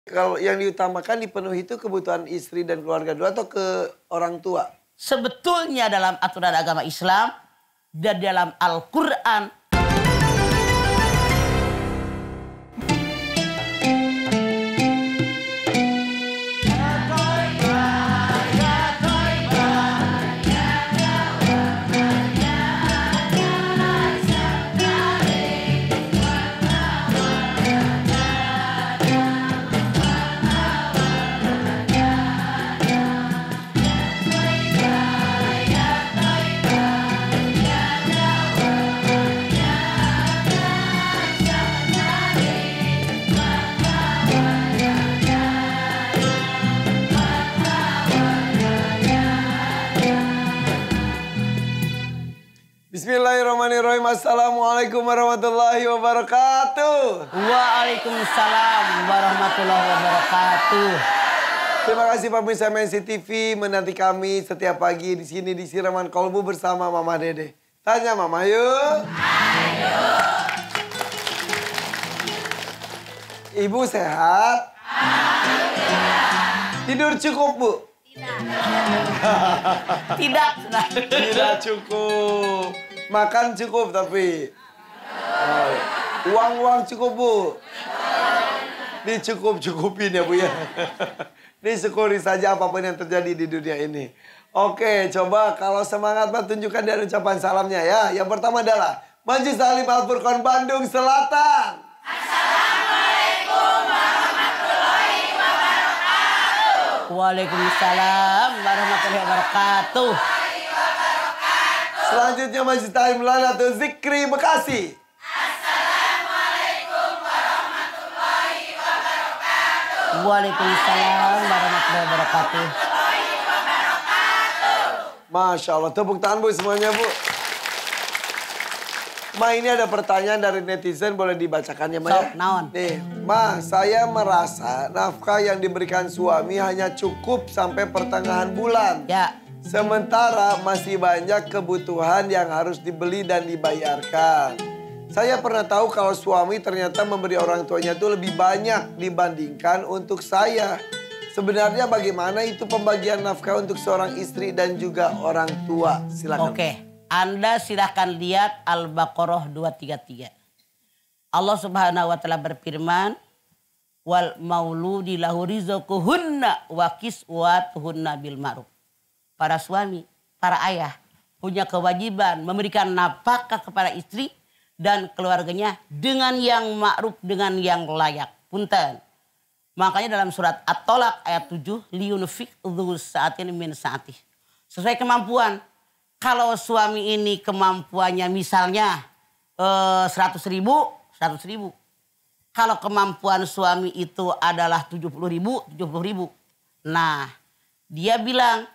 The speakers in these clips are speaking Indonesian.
Kalau yang diutamakan dipenuhi itu kebutuhan istri dan keluarga dulu atau ke orang tua? Sebetulnya dalam aturan agama Islam dan dalam Al-Quran. Bismillahirrahmanirrahim. Assalamualaikum warahmatullahi wabarakatuh. Waalaikumsalam warahmatullahi wabarakatuh. Terima kasih pemirsa MNC TV menanti kami setiap pagi di sini di Siraman Kolbu bersama Mama Dede. Tanya Mama yuk. Ayo. Ibu sehat? Tidur cukup Bu? Tidak. Tidak cukup. Makan cukup tapi. Uang cukup Bu? Dicukup-cukupin ya Bu ya. Disyukuri saja apapun yang terjadi di dunia ini. Oke, coba kalau semangat Pak tunjukkan dan ucapan salamnya ya. Yang pertama adalah Majelis Taklim Al-Furqan Bandung Selatan. Assalamualaikum warahmatullahi wabarakatuh. Waalaikumsalam warahmatullahi wabarakatuh. Selanjutnya Majelis Taklim Lailatul Zikri Bekasi. Assalamualaikum warahmatullahi wabarakatuh. Waalaikumsalam warahmatullahi wabarakatuh. Masya Allah, tepuk tangan Bu semuanya Bu. Ma, ini ada pertanyaan dari netizen, boleh dibacakannya Ma ya? Naon. Nih, Ma, saya merasa nafkah yang diberikan suami hanya cukup sampai pertengahan bulan. Ya. Sementara masih banyak kebutuhan yang harus dibeli dan dibayarkan. Saya pernah tahu kalau suami ternyata memberi orang tuanya itu lebih banyak dibandingkan untuk saya. Sebenarnya bagaimana itu pembagian nafkah untuk seorang istri dan juga orang tua? Silakan. Oke, Anda silahkan lihat Al-Baqarah 233. Allah Subhanahu wa taala berfirman, "Wal mauludi lahu rizquhunna wa kiswatuhunna bil ma'ruf." Para suami, para ayah punya kewajiban memberikan nafkah kepada istri dan keluarganya dengan yang ma'ruf, dengan yang layak. Punten. Makanya dalam surat At-Tolak ayat 7, liyunfik dzu sa'atin min sa'atih. Sesuai kemampuan. Kalau suami ini kemampuannya misalnya 100 ribu. Kalau kemampuan suami itu adalah 70 ribu. Nah, dia bilang,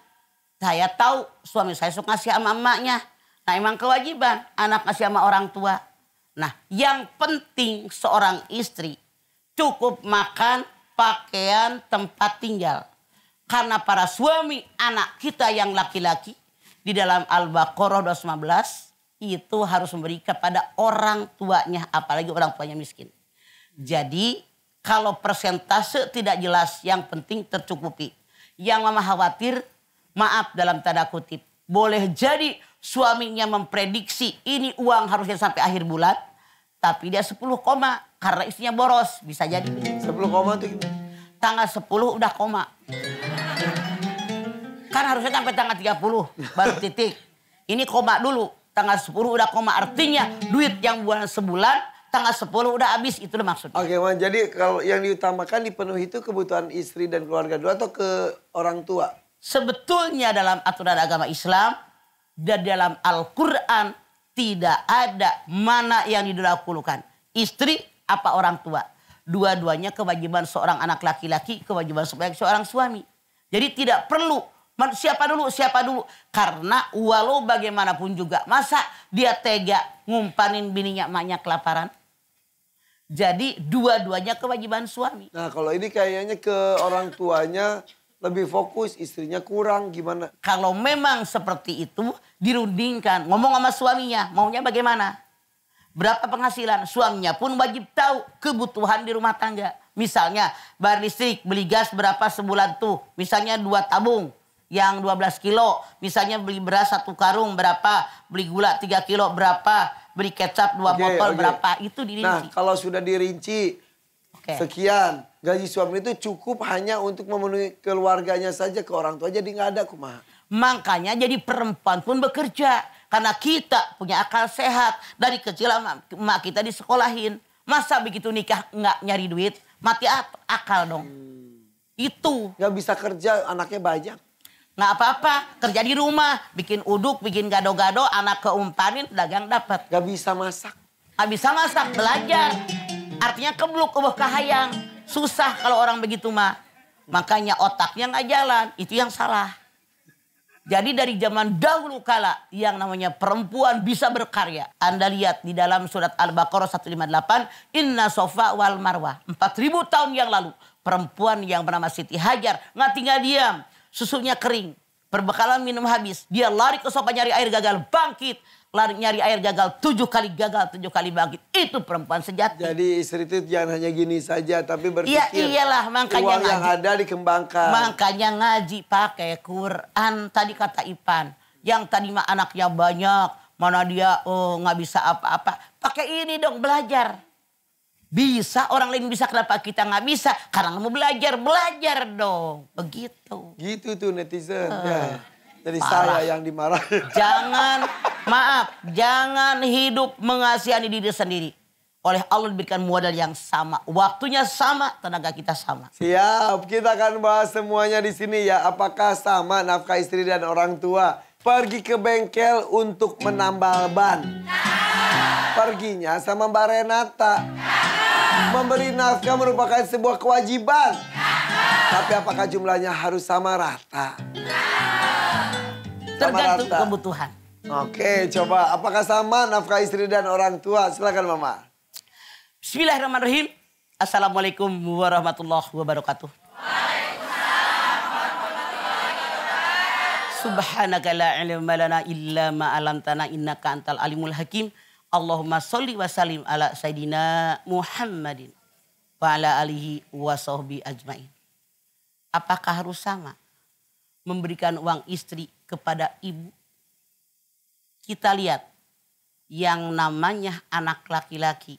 saya tahu suami saya suka ngasih sama emaknya. Nah, emang kewajiban anak ngasih sama orang tua. Nah, yang penting seorang istri cukup makan, pakaian, tempat tinggal. Karena para suami anak kita yang laki-laki di dalam Al-Baqarah 215 itu harus memberi kepada orang tuanya, apalagi orang tuanya miskin. Jadi kalau persentase tidak jelas, yang penting tercukupi. Yang Mama khawatir, maaf dalam tanda kutip, boleh jadi suaminya memprediksi ini uang harusnya sampai akhir bulan, tapi dia 10 koma karena istrinya boros, bisa jadi. 10 koma itu gimana? Tanggal 10 udah koma. Kan harusnya sampai tanggal 30 baru titik. Ini koma dulu, tanggal 10 udah koma, artinya duit yang bulan sebulan tanggal 10 udah habis, itu maksudnya. Oke, Ma, jadi kalau yang diutamakan dipenuhi itu kebutuhan istri dan keluarga dulu atau ke orang tua? Sebetulnya dalam aturan agama Islam dan dalam Al-Quran tidak ada mana yang didahulukan. Istri apa orang tua. Dua-duanya kewajiban seorang anak laki-laki, kewajiban sebagai seorang suami. Jadi tidak perlu siapa dulu. Karena walau bagaimanapun juga masa dia tega ngumpanin bininya emaknya kelaparan. Jadi dua-duanya kewajiban suami. Nah kalau ini kayaknya ke orang tuanya lebih fokus, istrinya kurang, gimana? Kalau memang seperti itu dirundingkan, ngomong sama suaminya, maunya bagaimana? Berapa penghasilan? Suaminya pun wajib tahu kebutuhan di rumah tangga. Misalnya bayar listrik, beli gas berapa sebulan tuh. Misalnya 2 tabung yang 12 kilo. Misalnya beli beras 1 karung berapa. Beli gula 3 kilo berapa. Beli kecap 2 botol berapa. Itu dirinci. Nah kalau sudah dirinci sekian. Gaji suami itu cukup hanya untuk memenuhi keluarganya saja. Ke orang tua jadi nggak ada kumaha. Makanya jadi perempuan pun bekerja. Karena kita punya akal sehat. Dari kecil emak kita disekolahin. Masa begitu nikah nggak nyari duit? Mati akal dong. Itu. Nggak bisa kerja, anaknya banyak. Nggak apa-apa. Kerja di rumah. Bikin uduk, bikin gado-gado. Anak keumpanin, dagang dapat. Nggak bisa masak. Nggak bisa masak, belajar. Artinya kebluk, kahayang. Susah kalau orang begitu mah. Makanya otaknya nggak jalan. Itu yang salah. Jadi dari zaman dahulu kala yang namanya perempuan bisa berkarya. Anda lihat di dalam surat Al-Baqarah 158. Inna Sofa wal Marwah. 4000 tahun yang lalu. Perempuan yang bernama Siti Hajar. Nggak tinggal diam. Susunya kering. Perbekalan minum habis. Dia lari ke Sofa nyari air gagal. Bangkit. Lari nyari air gagal. 7 kali gagal. 7 kali bangkit. Itu perempuan sejati. Jadi istri itu jangan hanya gini saja. Tapi berpikir. Iya iyalah makanya uang yang ada dikembangkan. Makanya ngaji pakai Quran. Tadi kata Ipan. Yang tadi mah anaknya banyak. Mana dia nggak bisa apa-apa. Pakai ini dong belajar. Bisa orang lain bisa kenapa kita nggak bisa? Karena nggak mau belajar. Belajar dong. Begitu. Gitu tuh netizen. Ya. Jadi Parah. saya yang dimarahin. Jangan hidup mengasihani diri sendiri. Oleh Allah diberikan modal yang sama. Waktunya sama, tenaga kita sama. Siap, kita akan bahas semuanya di sini ya. Apakah sama nafkah istri dan orang tua? Pergi ke bengkel untuk menambal ban. Perginya sama Mbak Renata. Memberi nafkah merupakan sebuah kewajiban. Tapi apakah jumlahnya harus sama rata? Tergantung kebutuhan. Oke, coba. Apakah sama nafkah istri dan orang tua? Silakan Mama. Bismillahirrahmanirrahim. Assalamualaikum warahmatullahi wabarakatuh. Subhanaka la ilma lana illa ma 'allamtana innaka antal alimul hakim. Allahumma sholli wa sallim ala sayidina Muhammadin wa ala alihi wa sahbihi ajmain. Apakah harus sama memberikan uang istri kepada ibu? Kita lihat yang namanya anak laki-laki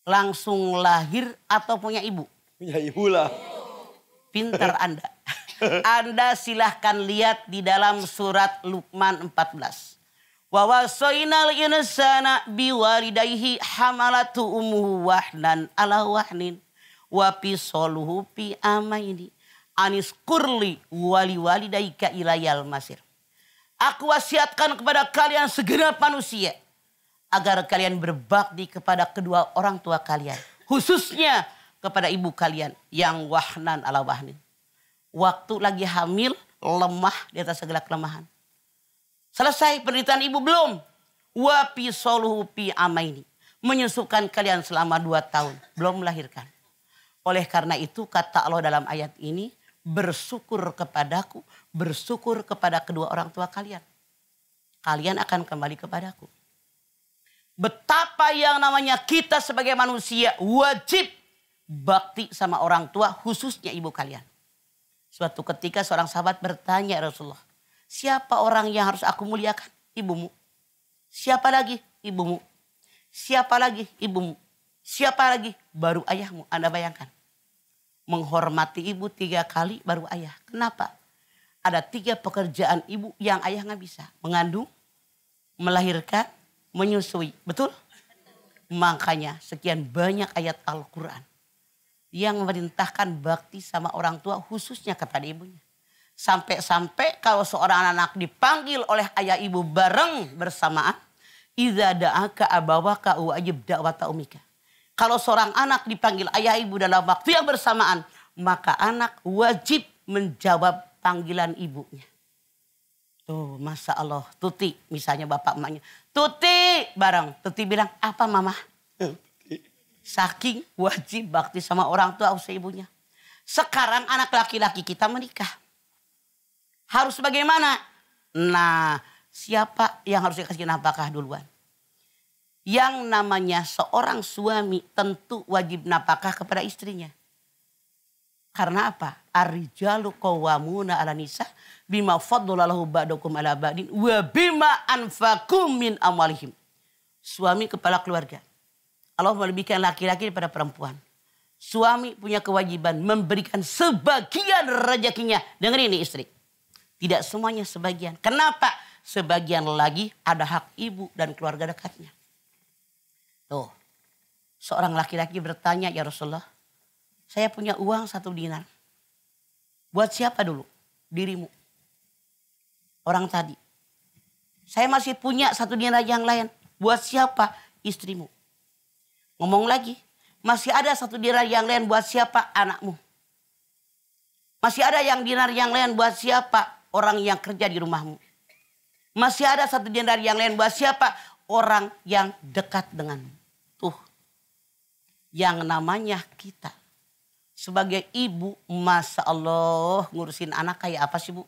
langsung lahir atau punya ibu? Punya ibu lah. Pintar Anda. Anda silahkan lihat di dalam surat Luqman 14. Wa wasainal insana biwalidayhi hamalatu ummuhu wahnan ala wahnin wa fisoluhu fi amaini anis kurli wali walidayka ilayal masir. Aku wasiatkan kepada kalian segenap manusia agar kalian berbakti kepada kedua orang tua kalian, khususnya kepada ibu kalian yang wahnan ala wahnin. Waktu lagi hamil, lemah di atas segala kelemahan. Selesai penderitaan ibu belum? Wa fisoluhu fi amaini. Menyusukan kalian selama 2 tahun, belum melahirkan. Oleh karena itu kata Allah dalam ayat ini, bersyukur kepadaku, bersyukur kepada kedua orang tua kalian. Kalian akan kembali kepadaku. Betapa yang namanya kita sebagai manusia wajib bakti sama orang tua, khususnya ibu kalian. Suatu ketika seorang sahabat bertanya Rasulullah, siapa orang yang harus aku muliakan? Ibumu. Siapa lagi? Ibumu. Siapa lagi? Ibumu. Siapa lagi? Baru ayahmu. Anda bayangkan. Menghormati ibu 3 kali baru ayah. Kenapa? Ada 3 pekerjaan ibu yang ayah nggak bisa. Mengandung, melahirkan, menyusui. Betul? Makanya sekian banyak ayat Al-Quran yang memerintahkan bakti sama orang tua khususnya kepada ibunya. Sampai-sampai kalau seorang anak dipanggil oleh ayah ibu bareng bersamaan. Idza da'aka abawaka wajib da'wata umika. Kalau seorang anak dipanggil ayah ibu dalam waktu yang bersamaan, maka anak wajib menjawab panggilan ibunya. Tuh, Masya Allah. Tuti, misalnya bapak emaknya. Tuti, bareng. Tuti bilang, apa mama? Saking wajib bakti sama orang tua usia ibunya. Sekarang anak laki-laki kita menikah. Harus bagaimana? Nah, siapa yang harus dikasih nafkah duluan? Yang namanya seorang suami tentu wajib nafkah kepada istrinya. Karena apa? Ar-rijalu qawwamuna 'ala nisa bima faddalallahu ba'dakum 'ala ba'din wa bima anfaqum min amwalihim. Suami kepala keluarga. Allah melebihkan laki-laki daripada perempuan. Suami punya kewajiban memberikan sebagian rezekinya. Dengar ini istri. Tidak semuanya sebagian. Kenapa? Sebagian lagi ada hak ibu dan keluarga dekatnya. Tuh. Seorang laki-laki bertanya, ya Rasulullah. Saya punya uang 1 dinar. Buat siapa dulu? Dirimu. Orang tadi. Saya masih punya 1 dinar yang lain. Buat siapa? Istrimu. Ngomong lagi. Masih ada 1 dinar yang lain buat siapa? Anakmu. Masih ada yang dinar yang lain buat siapa? Orang yang kerja di rumahmu. Masih ada 1 dinar yang lain buat siapa? Orang yang dekat denganmu. Tuh. Yang namanya kita. Sebagai ibu, Masya Allah ngurusin anak kayak apa sih Bu?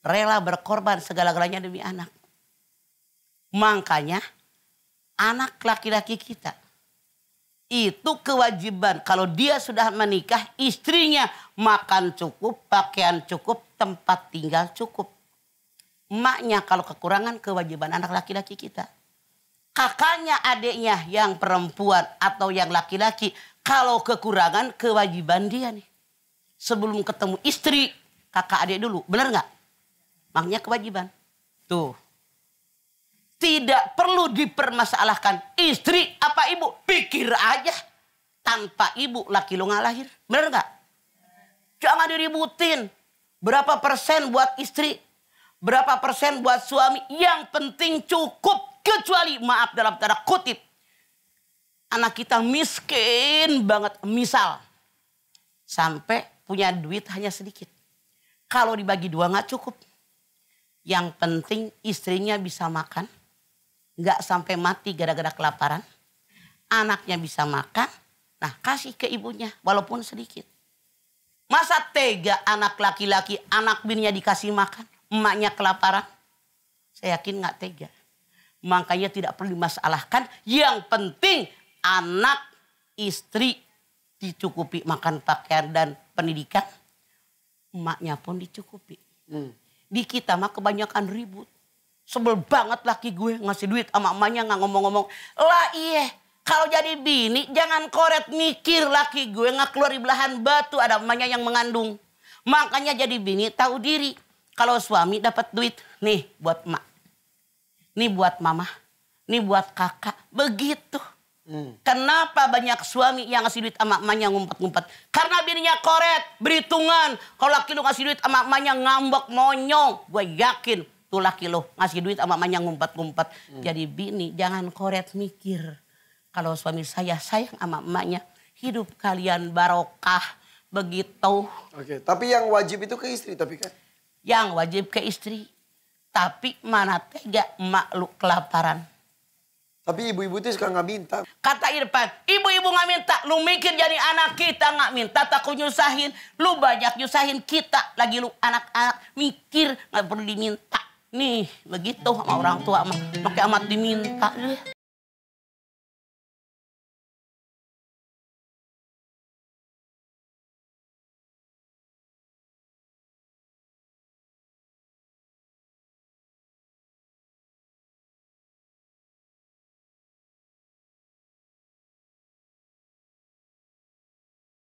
Rela berkorban segala-galanya demi anak. Makanya anak laki-laki kita. Itu kewajiban kalau dia sudah menikah istrinya makan cukup, pakaian cukup, tempat tinggal cukup. Emaknya kalau kekurangan kewajiban anak laki-laki kita. Kakaknya adiknya yang perempuan atau yang laki-laki kalau kekurangan kewajiban dia nih. Sebelum ketemu istri kakak adik dulu benar nggak? Makanya kewajiban. Tuh. Tidak perlu dipermasalahkan istri apa ibu. Pikir aja. Tanpa ibu laki lu nggak lahir. Bener nggak? Jangan diributin. Berapa persen buat istri. Berapa persen buat suami. Yang penting cukup. Kecuali maaf dalam tanda kutip. Anak kita miskin banget. Misal. Sampai punya duit hanya sedikit. Kalau dibagi 2 nggak cukup. Yang penting istrinya bisa makan. Nggak sampai mati gara-gara kelaparan. Anaknya bisa makan. Nah kasih ke ibunya walaupun sedikit. Masa tega anak laki-laki, anak bininya dikasih makan. Emaknya kelaparan. Saya yakin nggak tega. Makanya tidak perlu dimasalahkan. Yang penting anak, istri dicukupi makan, pakaian dan pendidikan. Emaknya pun dicukupi. Di kita mah kebanyakan ribut. Sebel banget laki gue ngasih duit sama emaknya nggak ngomong-ngomong. Lah iya, kalau jadi bini jangan koret mikir laki gue nggak keluar di belahan batu ada emaknya yang mengandung. Makanya jadi bini tahu diri. Kalau suami dapat duit, nih buat emak. Nih buat mama, nih buat kakak. Begitu. Kenapa banyak suami yang ngasih duit sama emaknya ngumpet-ngumpet? Karena bininya koret, berhitungan. Kalau laki lu ngasih duit sama emaknya ngambek, monyong. Gue yakin tuh laki lu ngasih duit sama emaknya ngumpet-ngumpet. Jadi bini jangan koret mikir. Kalau suami saya sayang sama emaknya, hidup kalian barokah. Begitu. Oke, tapi yang wajib itu ke istri tapi kan? Yang wajib ke istri. Tapi mana tega emak lu kelaparan. Tapi ibu-ibu itu suka nggak minta. Kata Irfan, ibu-ibu nggak minta. Lu mikir jadi anak kita nggak minta, takut nyusahin. Lu banyak nyusahin kita. Lagi lu anak-anak mikir nggak perlu diminta. Nih begitu sama orang tua. Pakai amat diminta.